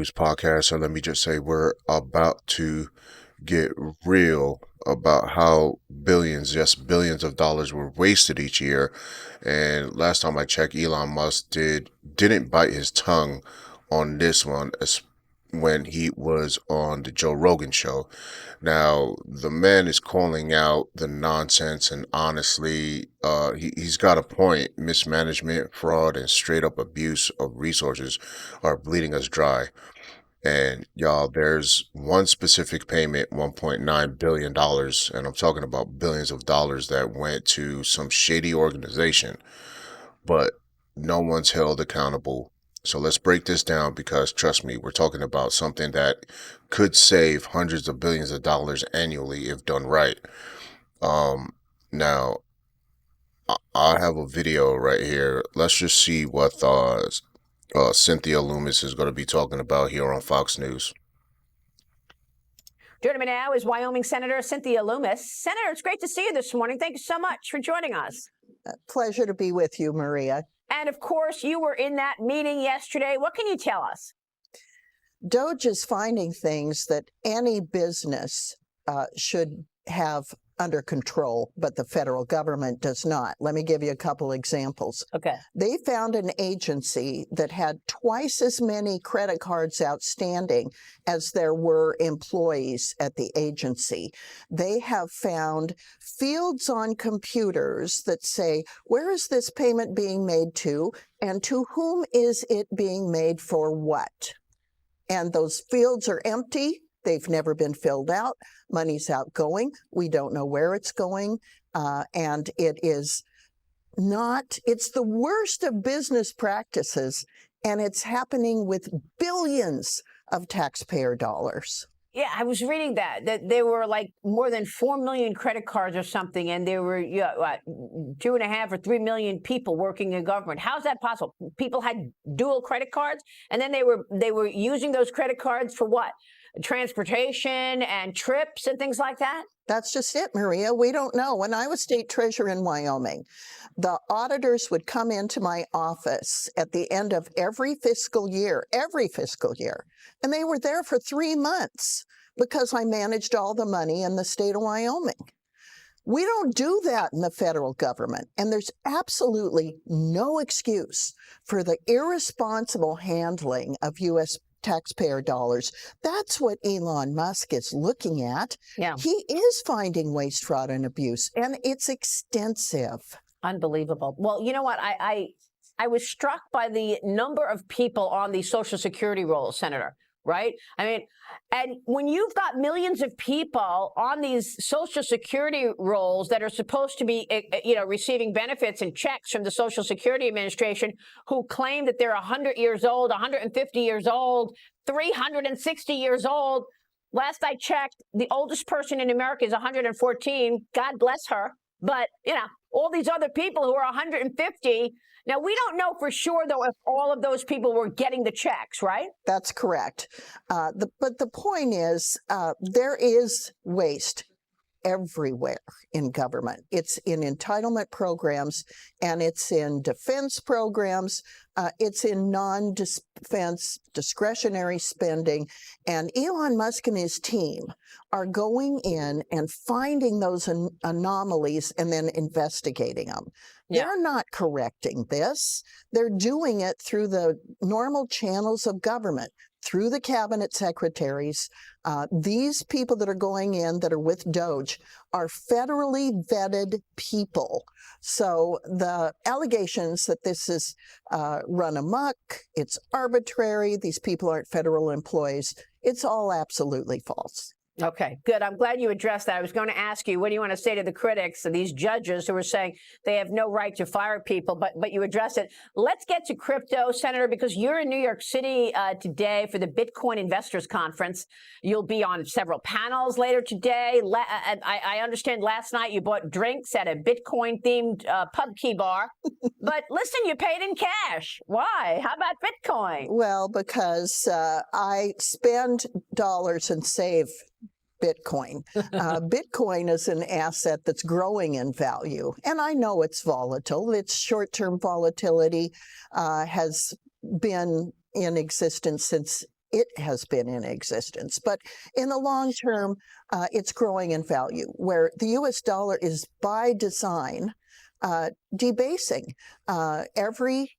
News podcast. So let me just say we're about to get real about how billions, yes, billions of dollars were wasted each year. And last time I checked, Elon Musk didn't bite his tongue on this one as when he was on the Joe Rogan show. Now, the man is calling out the nonsense, and honestly, he's got a point. Mismanagement, fraud, and straight up abuse of resources are bleeding us dry. And y'all, there's one specific payment, $1.9 billion, dollars, and I'm talking about billions of dollars that went to some shady organization, but no one's held accountable. So let's break this down because trust me, we're talking about something that could save hundreds of billions of dollars annually if done right. Now I have a video right here. Let's just see what Cynthia Loomis is going to be talking about here on Fox News. Joining me now is Wyoming Senator Cynthia Loomis. Senator, it's great to see you this morning. Thank you so much for joining us. Pleasure to be with you, Maria. And of course, you were in that meeting yesterday. What can you tell us? DOGE is finding things that any business should have under control, but the federal government does not. Let me give you a couple examples. Okay. They found an agency that had twice as many credit cards outstanding as there were employees at the agency. They have found fields on computers that say, where is this payment being made to, and to whom is it being made for what? And those fields are empty. They've never been filled out. Money's outgoing. We don't know where it's going. And it is not, it's the worst of business practices, and it's happening with billions of taxpayer dollars. Yeah, I was reading that there were like more than 4 million credit cards or something, and there were 2.5 or 3 million people working in government. How's that possible? People had dual credit cards, and then they were using those credit cards for what? Transportation and trips and things like that? That's just it, Maria. We don't know. When I was state treasurer in Wyoming, the auditors would come into my office at the end of every fiscal year, and they were there for 3 months because I managed all the money in the state of Wyoming. We don't do that in the federal government, and there's absolutely no excuse for the irresponsible handling of U.S. taxpayer dollars. That's what Elon Musk is looking at. Yeah. He is finding waste, fraud, and abuse, and it's extensive. Unbelievable. Well, you know what? I was struck by the number of people on the Social Security rolls, Senator, right? I mean, and when you've got millions of people on these Social Security rolls that are supposed to be, receiving benefits and checks from the Social Security Administration who claim that they're 100 years old, 150 years old, 360 years old. Last I checked, the oldest person in America is 114. God bless her. But, all these other people who are 150. Now, we don't know for sure, though, if all of those people were getting the checks, right? That's correct. But the point is, there is waste everywhere in government. It's in entitlement programs, and it's in defense programs. It's in non-defense discretionary spending. And Elon Musk and his team are going in and finding those anomalies and then investigating them. Yeah. They're not correcting this. They're doing it through the normal channels of government, through the cabinet secretaries. These people that are going in that are with DOGE are federally vetted people. So the allegations that this is run amok, it's arbitrary, these people aren't federal employees, it's all absolutely false. Okay, good. I'm glad you addressed that. I was going to ask you, what do you want to say to the critics of these judges who are saying they have no right to fire people, but you addressed it. Let's get to crypto, Senator, because you're in New York City today for the Bitcoin Investors Conference. You'll be on several panels later today. I understand last night you bought drinks at a Bitcoin-themed pub key bar. But listen, you paid in cash. Why? How about Bitcoin? Well, because I spend dollars and save Bitcoin. Bitcoin is an asset that's growing in value, and I know it's volatile. Its short-term volatility has been in existence since it has been in existence. But in the long term, it's growing in value, where the US dollar is by design debasing. Every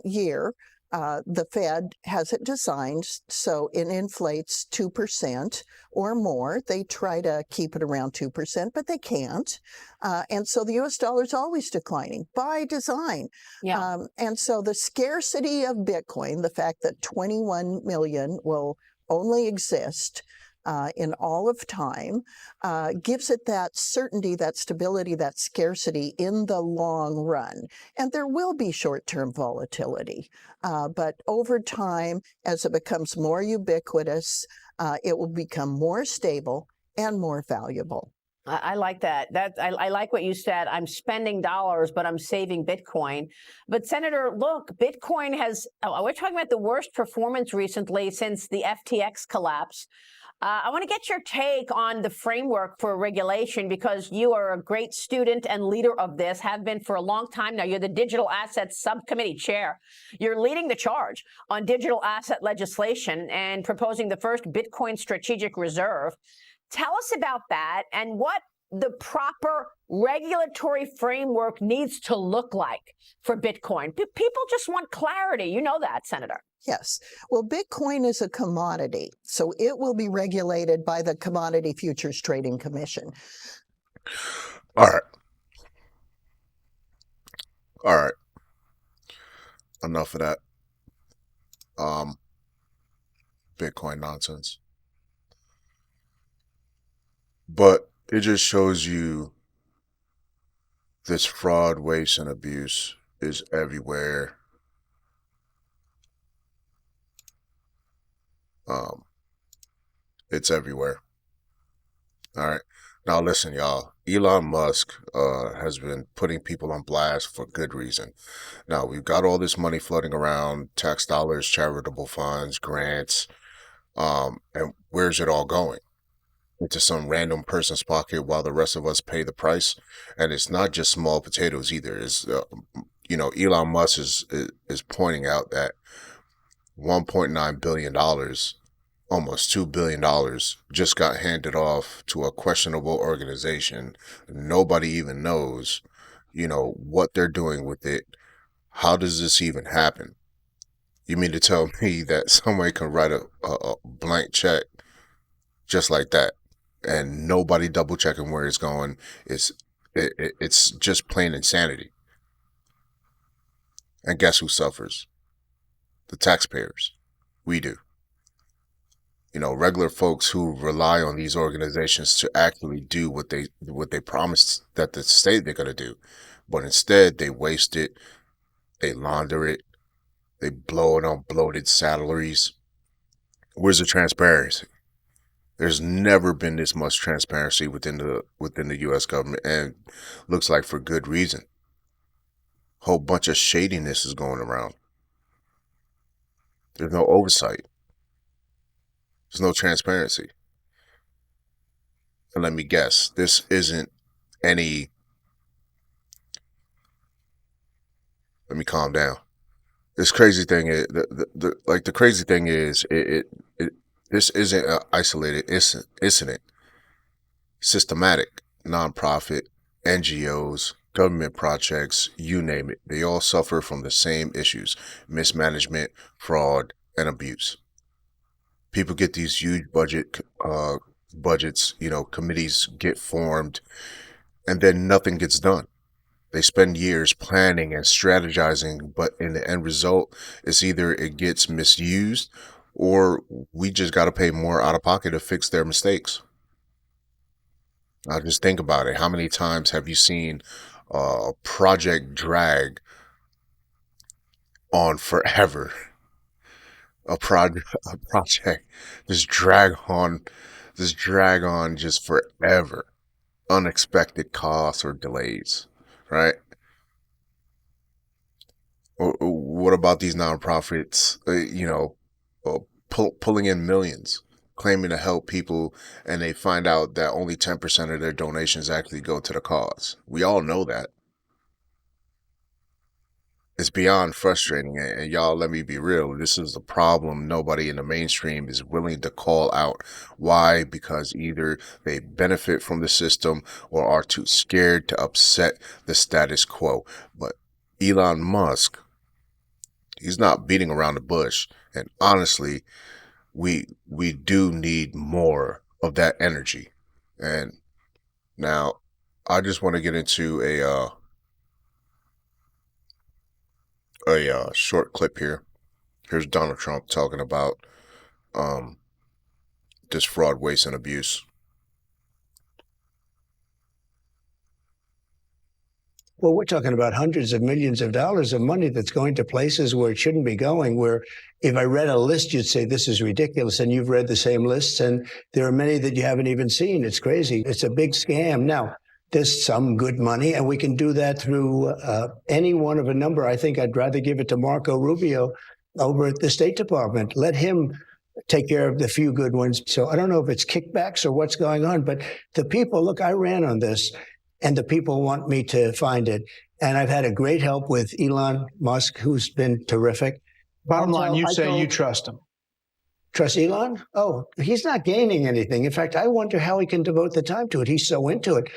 year, the Fed has it designed so it inflates 2% or more. They try to keep it around 2%, but they can't. And so the US dollar is always declining by design. Yeah. And so the scarcity of Bitcoin, the fact that 21 million will only exist in all of time, gives it that certainty, that stability, that scarcity in the long run. And there will be short-term volatility, but over time, as it becomes more ubiquitous, it will become more stable and more valuable. I like that. I like what you said. I'm spending dollars, but I'm saving Bitcoin. But Senator, look, Bitcoin has. We're talking about the worst performance recently since the FTX collapse. I want to get your take on the framework for regulation, because you are a great student and leader of this, have been for a long time now. You're the Digital Assets Subcommittee Chair. You're leading the charge on digital asset legislation and proposing the first Bitcoin strategic reserve. Tell us about that and what the proper regulatory framework needs to look like for Bitcoin. People just want clarity. You know that, Senator. Yes. Well, Bitcoin is a commodity, so it will be regulated by the Commodity Futures Trading Commission. All right. All right. Enough of that Bitcoin nonsense. But it just shows you this fraud, waste, and abuse is everywhere. It's everywhere. All right. Now listen, y'all. Elon Musk has been putting people on blast for good reason. Now we've got all this money floating around, tax dollars, charitable funds, grants, and where's it all going? Into some random person's pocket while the rest of us pay the price. And it's not just small potatoes either. It's Elon Musk is pointing out that $1.9 billion, almost $2 billion, just got handed off to a questionable organization. Nobody even knows, what they're doing with it. How does this even happen? You mean to tell me that somebody can write a blank check just like that and nobody double checking where it's going? It's just plain insanity. And guess who suffers? The taxpayers. We do. Regular folks who rely on these organizations to actually do what they promised that the state they're gonna do, but instead they waste it, they launder it, they blow it on bloated salaries. Where's the transparency? There's never been this much transparency within the U.S. government, and looks like for good reason. Whole bunch of shadiness is going around. There's no oversight. There's no transparency. And let me guess, this isn't any. Let me calm down. This crazy thing is the crazy thing is this isn't an isolated incident. Systematic, nonprofit, NGOs, government projects, you name it, they all suffer from the same issues: mismanagement, fraud, and abuse. People get these huge budgets, committees get formed, and then nothing gets done. They spend years planning and strategizing, but in the end result, it's either it gets misused or we just got to pay more out of pocket to fix their mistakes. Now just think about it. How many times have you seen a project drag on forever? A project just drag on just forever. Unexpected costs or delays, right? What about these nonprofits, pulling in millions, claiming to help people, and they find out that only 10% of their donations actually go to the cause? We all know that. it's beyond frustrating. And y'all, let me be real. This is a problem nobody in the mainstream is willing to call out. Why? Because either they benefit from the system or are too scared to upset the status quo. But Elon Musk, he's not beating around the bush. And honestly, we do need more of that energy. And now I just want to get into a short clip here. Here's Donald Trump talking about um, this fraud, waste, and abuse. Well, we're talking about hundreds of millions of dollars of money that's going to places where it shouldn't be going, where if I read a list, you'd say this is ridiculous. And you've read the same lists, and there are many that you haven't even seen. It's crazy. It's a big scam. Now, there's some good money, and we can do that through any one of a number. I think I'd rather give it to Marco Rubio over at the State Department. Let him take care of the few good ones. So I don't know if it's kickbacks or what's going on, but the people, look, I ran on this, and the people want me to find it. And I've had a great help with Elon Musk, who's been terrific. Bottom line, you say you trust him. Trust Elon? Oh, he's not gaining anything. In fact, I wonder how he can devote the time to it. He's so into it.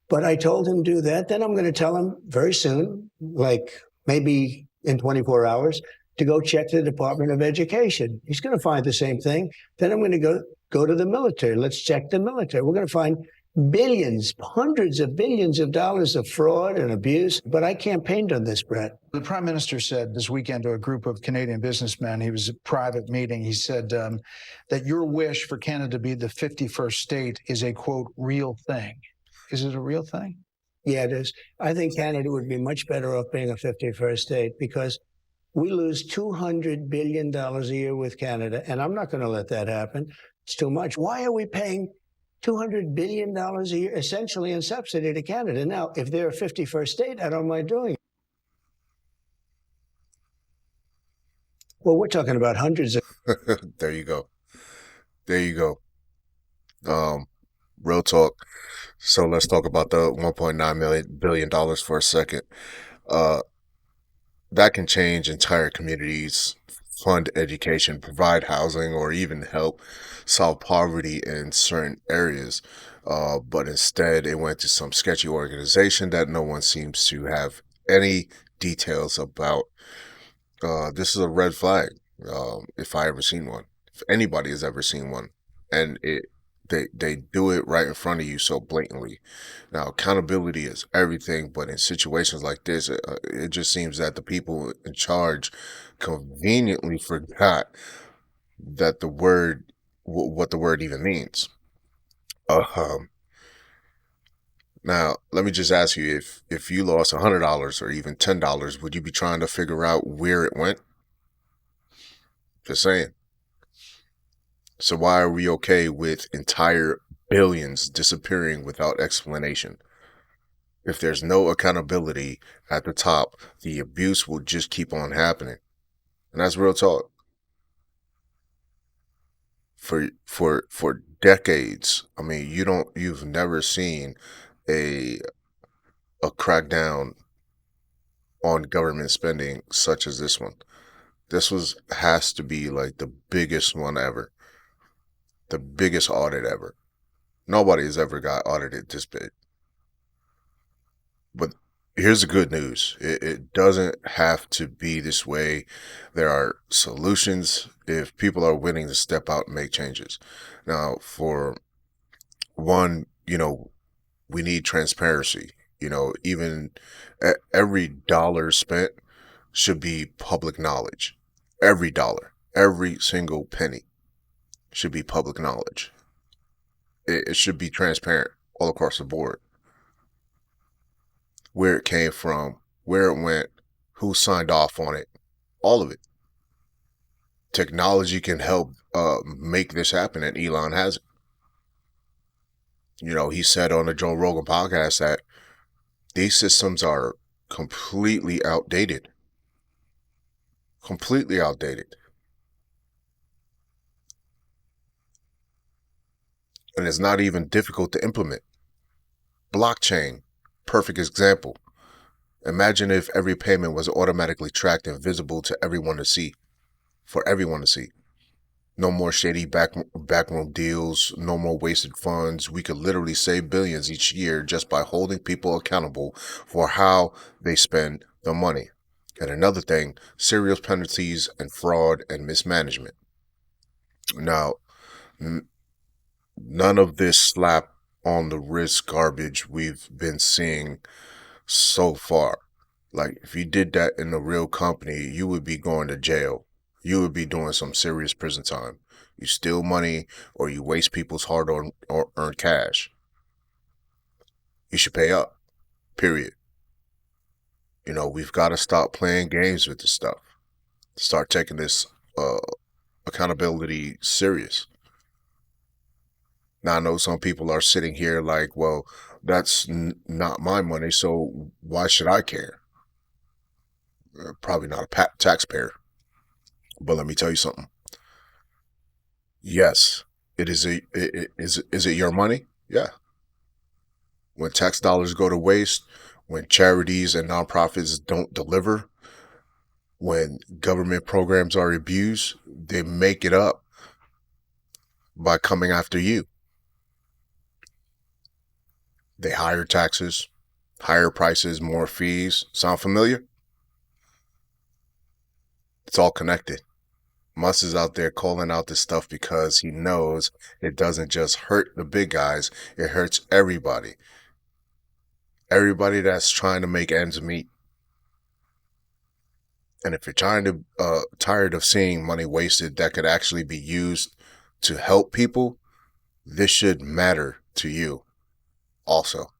But I told him to do that. Then I'm going to tell him very soon, like maybe in 24 hours, to go check the Department of Education. He's going to find the same thing. Then I'm going to go to the military. Let's check the military. We're going to find billions, hundreds of billions of dollars of fraud and abuse. But I campaigned on this, Brett. The Prime Minister said this weekend to a group of Canadian businessmen, he was at a private meeting, he said that your wish for Canada to be the 51st state is a, quote, real thing. Is it a real thing? Yeah, it is. I think Canada would be much better off being a 51st state because we lose $200 billion a year with Canada, and I'm not going to let that happen. It's too much. Why are we paying $200 billion a year, essentially in subsidy to Canada? Now, if they're a 51st state, I don't mind doing it. Well, we're talking about hundreds of. There you go. There you go. Real talk. So let's talk about the $1.9 billion for a second. That can change entire communities, fund education, provide housing, or even help solve poverty in certain areas. But instead, it went to some sketchy organization that no one seems to have any details about. This is a red flag. If I ever seen one, if anybody has ever seen one, and they do it right in front of you so blatantly. Now, accountability is everything, but in situations like this, it just seems that the people in charge conveniently forgot that what the word even means. Um, Now, let me just ask you, if you lost $100 or even $10, would you be trying to figure out where it went? Just saying. So why are we okay with entire billions disappearing without explanation? If there's no accountability at the top, the abuse will just keep on happening. And that's real talk. For decades, I mean, you've never seen a a crackdown on government spending such as this one. This has to be like the biggest one ever. The biggest audit ever. Nobody has ever got audited this big. But here's the good news. It doesn't have to be this way. There are solutions if people are willing to step out and make changes. Now, for one, we need transparency. Even every dollar spent should be public knowledge. Every dollar, every single penny should be public knowledge. It should be transparent all across the board. Where it came from, where it went, who signed off on it, all of it. Technology can help make this happen, and Elon has it. He said on the Joe Rogan podcast that these systems are completely outdated. Completely outdated. And it's not even difficult to implement. Blockchain, perfect example. Imagine if every payment was automatically tracked and visible to everyone to see, for everyone to see. No more shady backroom deals, no more wasted funds. We could literally save billions each year just by holding people accountable for how they spend the money. And another thing, serious penalties and fraud and mismanagement. Now, none of this slap on the wrist garbage we've been seeing so far. Like, if you did that in a real company, you would be going to jail. You would be doing some serious prison time. You steal money or you waste people's hard-earned cash. You should pay up, period. We've got to stop playing games with this stuff. Start taking this accountability serious. Now, I know some people are sitting here like, well, that's not my money, so why should I care? Probably not a taxpayer. But let me tell you something. Yes, is it your money? Yeah. When tax dollars go to waste, when charities and nonprofits don't deliver, when government programs are abused, they make it up by coming after you. They higher taxes, higher prices, more fees. Sound familiar? It's all connected. Musk is out there calling out this stuff because he knows it doesn't just hurt the big guys, it hurts everybody. Everybody that's trying to make ends meet. And if you're tired of seeing money wasted that could actually be used to help people, this should matter to you also.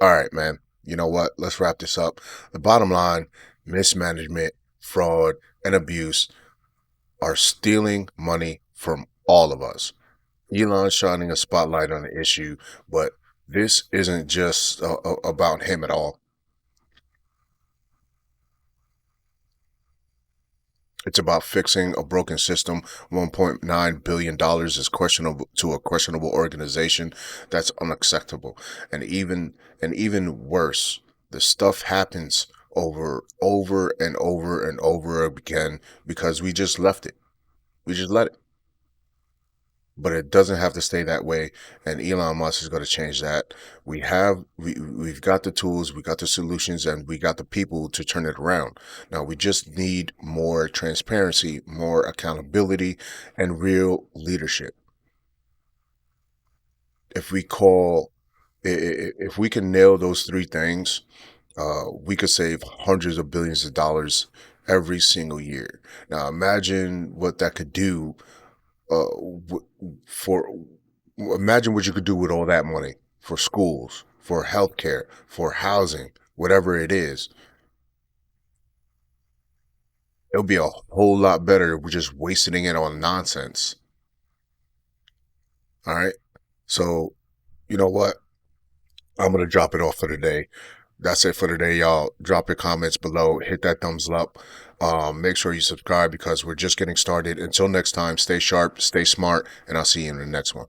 All right, man. You know what? Let's wrap this up. The bottom line, mismanagement, fraud, and abuse are stealing money from all of us. Elon's shining a spotlight on the issue, but this isn't just about him at all. It's about fixing a broken system. $1.9 billion is questionable to a questionable organization. That's unacceptable. And even worse, the stuff happens over and over again because we just left it. We just let it. But it doesn't have to stay that way, and Elon Musk is going to change that. We've got the tools, we got the solutions, and we got the people to turn it around. Now we just need more transparency, more accountability, and real leadership. If we can nail those three things, we could save hundreds of billions of dollars every single year. Now imagine what that could do for imagine what you could do with all that money for schools, for healthcare, for housing, whatever it is. It'll be a whole lot better if we're just wasting it on nonsense. All right. So, you know what? I'm going to drop it off for today. That's it for today, y'all. Drop your comments below. Hit that thumbs up. Make sure you subscribe because we're just getting started. Until next time, stay sharp, stay smart, and I'll see you in the next one.